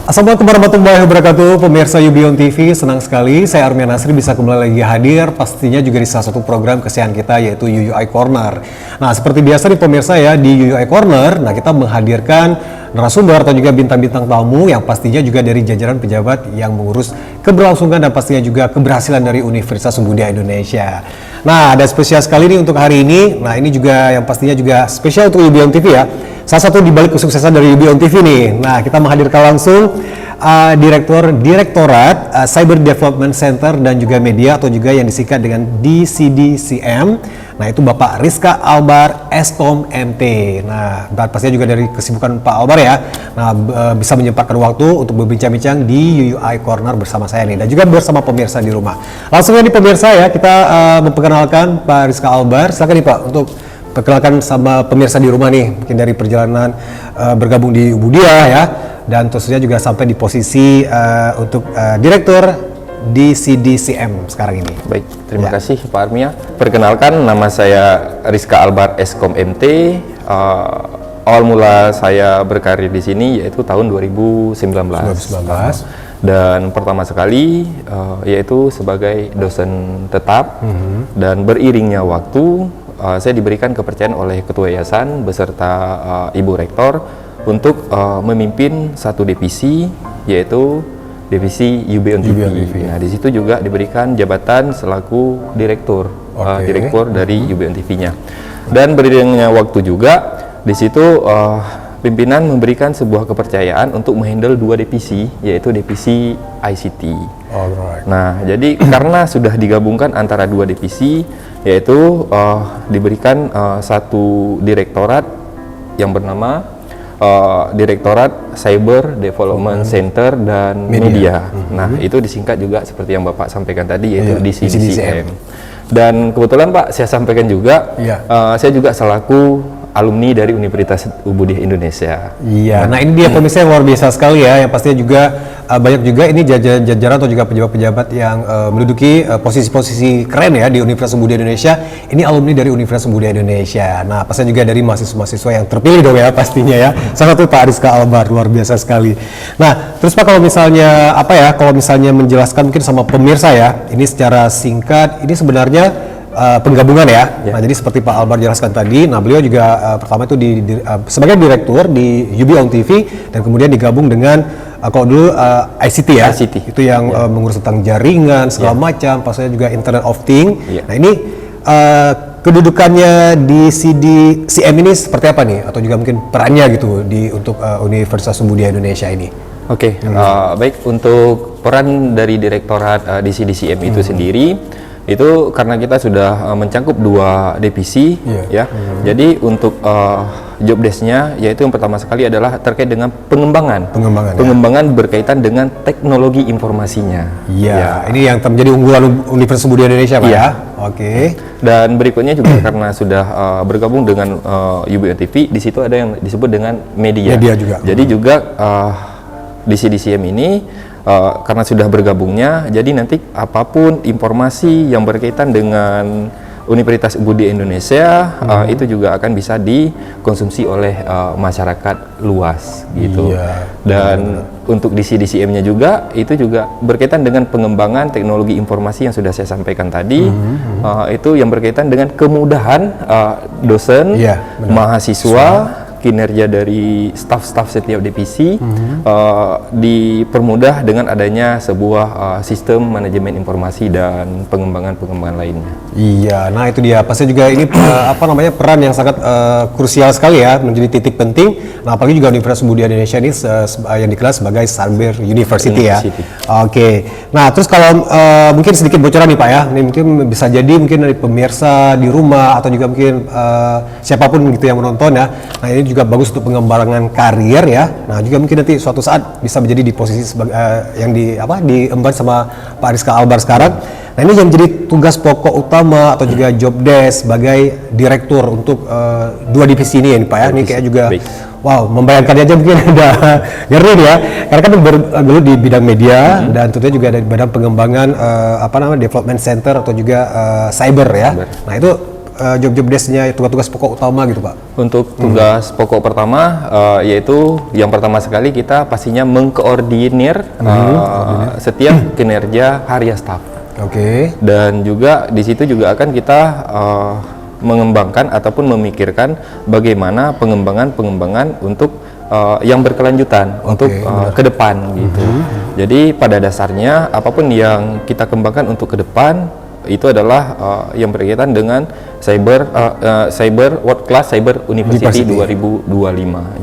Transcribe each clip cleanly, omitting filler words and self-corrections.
Assalamualaikum warahmatullahi wabarakatuh, pemirsa Yubion TV. Senang sekali saya Armian Nasri bisa kembali lagi hadir, pastinya juga di salah satu program kesayangan kita yaitu UUI Corner. Nah, seperti biasa nih pemirsa ya, di UUI Corner, nah kita menghadirkan narasumber atau juga bintang-bintang tamu yang pastinya juga dari jajaran pejabat yang mengurus keberlangsungan dan pastinya juga keberhasilan dari Universitas Muda Indonesia. Nah, ada spesial sekali nih untuk hari ini. Nah, ini juga yang pastinya juga spesial untuk Yubion TV ya. Salah satu di balik kesuksesan dari Yubion TV nih. Nah, kita menghadirkan langsung Direktorat Cyber Development Center dan juga Media atau juga yang disingkat dengan DCDCM. Nah, itu Bapak Rizka Albar Eskom MT. Nah, pastinya juga dari kesibukan Pak Albar ya. Nah, bisa menyempatkan waktu untuk berbincang-bincang di UUI Corner bersama saya nih dan juga bersama pemirsa di rumah. Langsung aja nih pemirsa ya, kita memperkenalkan Pak Rizka Albar. Silakan nih Pak untuk perkenalkan sama pemirsa di rumah nih, mungkin dari perjalanan bergabung di Ubudia ya, dan tentunya juga sampai di posisi untuk Direktur DCDCM sekarang ini. Baik, terima kasih Pak Armia. Perkenalkan, nama saya Rizka Albar Eskom MT. Awal mula saya berkarir di sini yaitu tahun 2019. Dan pertama sekali yaitu sebagai dosen tetap, dan beriringnya waktu saya diberikan kepercayaan oleh Ketua Yayasan beserta Ibu Rektor untuk memimpin satu divisi, yaitu divisi Yubion TV. Nah, di situ juga diberikan jabatan selaku direktur, direktur dari Yubion TV-nya. Dan beriringnya waktu juga di situ pimpinan memberikan sebuah kepercayaan untuk menghandle dua divisi, yaitu divisi ICT. Nah, jadi karena sudah digabungkan antara dua divisi, yaitu diberikan satu direktorat yang bernama Direktorat Cyber Development Center dan Media. Nah, itu disingkat juga seperti yang Bapak sampaikan tadi, yaitu DCDCM. Dan kebetulan Pak, saya sampaikan juga, saya juga selaku alumni dari Universitas Muda Indonesia. Iya, nah ini dia pemirsa yang luar biasa sekali ya, yang pastinya juga banyak juga ini jajaran atau juga pejabat-pejabat yang menduduki posisi-posisi keren ya di Universitas Muda Indonesia. Ini alumni dari Universitas Muda Indonesia. Nah, pastinya juga dari mahasiswa-mahasiswa yang terpilih dong ya pastinya ya. Salah satu Pak Rizka Albar, luar biasa sekali. Nah, terus Pak, kalau misalnya kalau misalnya menjelaskan mungkin sama pemirsa ya, ini secara singkat, ini sebenarnya penggabungan ya. Nah, jadi seperti Pak Albar jelaskan tadi, nah beliau juga pertama itu sebagai direktur di Yubion TV dan kemudian digabung dengan kalau dulu ICT ya, itu yang mengurus tentang jaringan segala macam, pastinya juga Internet of Things. Nah, ini kedudukannya di CDCM ini seperti apa nih, atau juga mungkin perannya gitu untuk Universitas Muda Indonesia ini? Oke, baik, untuk peran dari Direktorat DCDCM itu sendiri, itu karena kita sudah mencangkup dua divisi ya. Jadi untuk job desk-nya yaitu yang pertama sekali adalah terkait dengan pengembangan berkaitan dengan teknologi informasinya. Ini yang menjadi unggulan Universitas Muda Indonesia Pak ya. Dan berikutnya juga karena sudah bergabung dengan Yubion TV, di situ ada yang disebut dengan media juga. Jadi juga di CDCM ini karena sudah bergabungnya, jadi nanti apapun informasi yang berkaitan dengan Universitas Muda Indonesia itu juga akan bisa dikonsumsi oleh masyarakat luas gitu. Dan untuk di CDCM-nya juga itu juga berkaitan dengan pengembangan teknologi informasi yang sudah saya sampaikan tadi. Itu yang berkaitan dengan kemudahan dosen, mahasiswa, kinerja dari staf-staf setiap divisi dipermudah dengan adanya sebuah sistem manajemen informasi dan pengembangan lainnya. Iya, nah itu dia. Pasti juga ini peran yang sangat krusial sekali ya, menjadi titik penting. Nah, apalagi juga Universitas Muda Indonesia ini yang dikenal sebagai Cyber University ya. Nah, terus kalau mungkin sedikit bocoran nih Pak ya, ini mungkin bisa jadi mungkin dari pemirsa di rumah atau juga mungkin siapapun gitu yang menonton ya. Nah, ini juga bagus untuk pengembangan karir ya. Nah, juga mungkin nanti suatu saat bisa menjadi di posisi yang diemban sama Pak Rizka Albar sekarang. Nah, ini yang menjadi tugas pokok utama atau juga job desk sebagai direktur untuk dua divisi ini ya Pak ya. Ini kayak juga membayangkan aja mungkin udah ngeri ya. Karena kan dulu di bidang media dan tentunya juga ada di bidang pengembangan development center atau juga cyber ya. Nah, itu job-job desk-nya, tugas-tugas pokok utama gitu Pak? Untuk tugas pokok pertama, yaitu yang pertama sekali kita pastinya mengkoordinir setiap kinerja harian staf. Oke. Dan juga di situ juga akan kita mengembangkan ataupun memikirkan bagaimana pengembangan untuk yang berkelanjutan untuk ke depan gitu. Jadi pada dasarnya apapun yang kita kembangkan untuk ke depan itu adalah yang berkaitan dengan cyber world class cyber university 2025.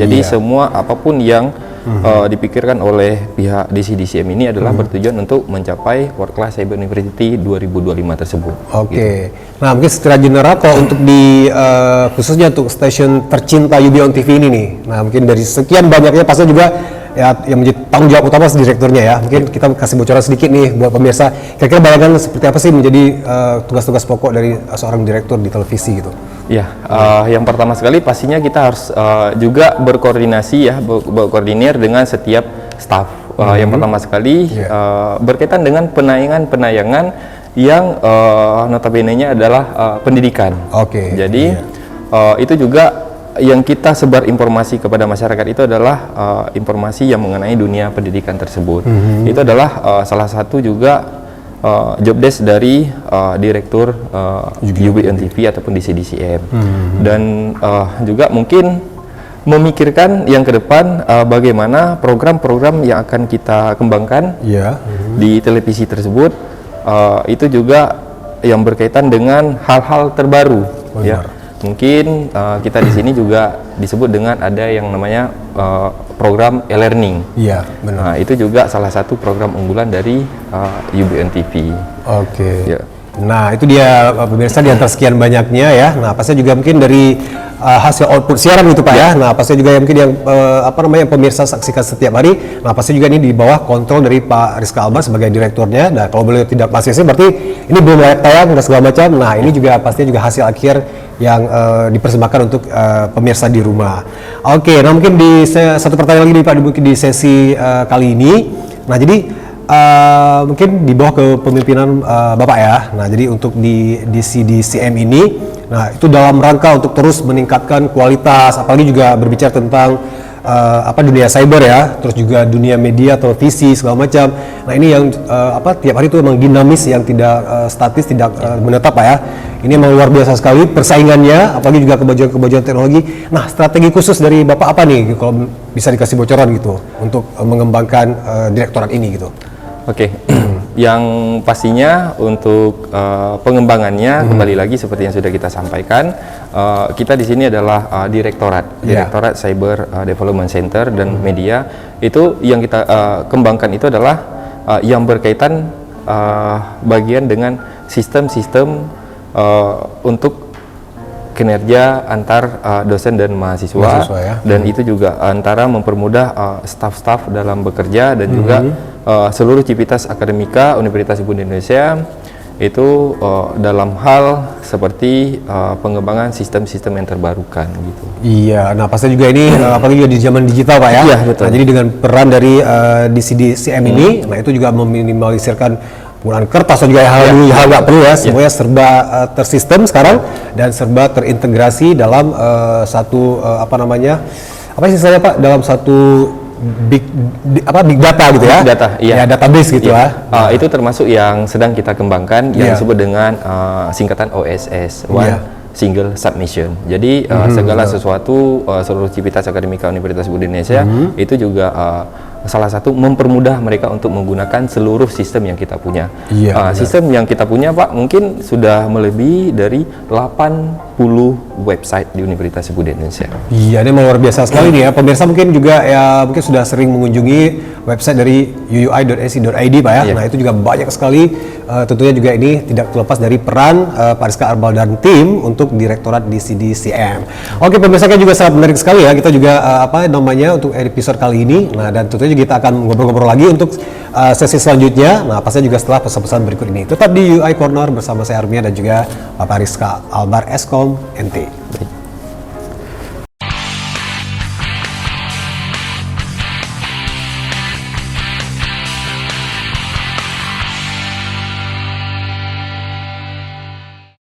Jadi semua apapun yang dipikirkan oleh pihak DCDCM ini adalah bertujuan untuk mencapai world class cyber university 2025 tersebut. Oke. Nah, mungkin secara general kalau untuk di khususnya untuk stasiun tercinta UB On TV ini nih. Nah, mungkin dari sekian banyaknya pasti juga ya yang menjadi tanggung jawab utama direkturnya ya. Mungkin kita kasih bocoran sedikit nih buat pemirsa. Kira-kira bayangan seperti apa sih menjadi tugas-tugas pokok dari seorang direktur di televisi gitu? Ya, yang pertama sekali pastinya kita harus juga berkoordinasi ya, berkoordinir dengan setiap staf. Yang pertama sekali berkaitan dengan penayangan-penayangan yang notabene-nya adalah pendidikan. Oke. Jadi itu juga yang kita sebar informasi kepada masyarakat itu adalah informasi yang mengenai dunia pendidikan tersebut. Itu adalah salah satu juga job desk dari direktur UB On TV ataupun DCDCM. Dan juga mungkin memikirkan yang ke depan bagaimana program-program yang akan kita kembangkan di televisi tersebut, itu juga yang berkaitan dengan hal-hal terbaru. Ya. Mungkin kita di sini juga disebut dengan ada yang namanya program e-learning. Iya, benar. Nah, itu juga salah satu program unggulan dari UB On TV. Oke. Ya. Nah, itu dia pemirsa di antara sekian banyaknya ya. Nah, pastinya juga mungkin dari hasil output siaran itu Pak ya. Nah, pastinya juga mungkin yang pemirsa saksikan setiap hari. Nah, pasti juga ini di bawah kontrol dari Pak Rizka Albar sebagai direkturnya. Nah, kalau boleh tidak pasti sih berarti ini belum layak tayang dan segala macam. Nah, ini juga pastinya juga hasil akhir yang dipersembahkan untuk pemirsa di rumah. Oke, nah mungkin di satu pertanyaan lagi nih Pak, mungkin di sesi kali ini. Nah, jadi mungkin di bawah kepemimpinan Bapak ya. Nah, jadi untuk di CDCM ini, nah itu dalam rangka untuk terus meningkatkan kualitas, apalagi juga berbicara tentang dunia cyber ya, terus juga dunia media, televisi segala macam. Nah, ini yang tiap hari itu memang dinamis, yang tidak statis, tidak menetap Pak ya. Ini memang luar biasa sekali persaingannya, apalagi juga kemajuan teknologi. Nah, strategi khusus dari Bapak apa nih, kalau bisa dikasih bocoran gitu untuk mengembangkan direktorat ini gitu? Oke, yang pastinya untuk pengembangannya kembali lagi seperti yang sudah kita sampaikan, kita di sini adalah direktorat Cyber Development Center dan media. Itu yang kita kembangkan itu adalah yang berkaitan bagian dengan sistem-sistem untuk kinerja antar dosen dan mahasiswa ya. Dan itu juga antara mempermudah staf-staf dalam bekerja dan juga seluruh civitas akademika Universitas Ibu Indonesia itu dalam hal seperti pengembangan sistem-sistem yang terbarukan gitu. Iya, nah pasti juga ini apalagi juga di zaman digital Pak ya. Iya, betul. Nah, jadi dengan peran dari DCDCM ini, nah itu juga meminimalisirkan penggunaan kertas atau juga hal nggak perlu ya, semuanya serba tersistem sekarang dan serba terintegrasi dalam satu dalam satu big data gitu ya. Big data, iya. Ya, database gitu ya. Itu termasuk yang sedang kita kembangkan yang disebut dengan singkatan OSS, Single Submission. Jadi segala sesuatu seluruh civitas akademika Universitas Indonesia itu juga salah satu mempermudah mereka untuk menggunakan seluruh sistem yang kita punya. Sistem yang kita punya Pak mungkin sudah melebihi dari 80 website di Universitas Indonesia. Iya, ini luar biasa sekali nih ya. Pemirsa mungkin juga ya mungkin sudah sering mengunjungi website dari uui.ac.id Pak ya. Nah, itu juga banyak sekali. Tentunya juga ini tidak terlepas dari peran Pak Rizka Albar dan tim untuk Direktorat DCDCM. Oke, pemirsa kan juga sangat menarik sekali ya. Kita juga untuk episode kali ini. Nah, dan tentunya kita akan ngobrol-ngobrol lagi untuk sesi selanjutnya. Nah, pastinya juga setelah pesan-pesan berikut ini. Tetap di UI Corner bersama saya Armia dan juga Bapak Rizka Albar Eskom NT.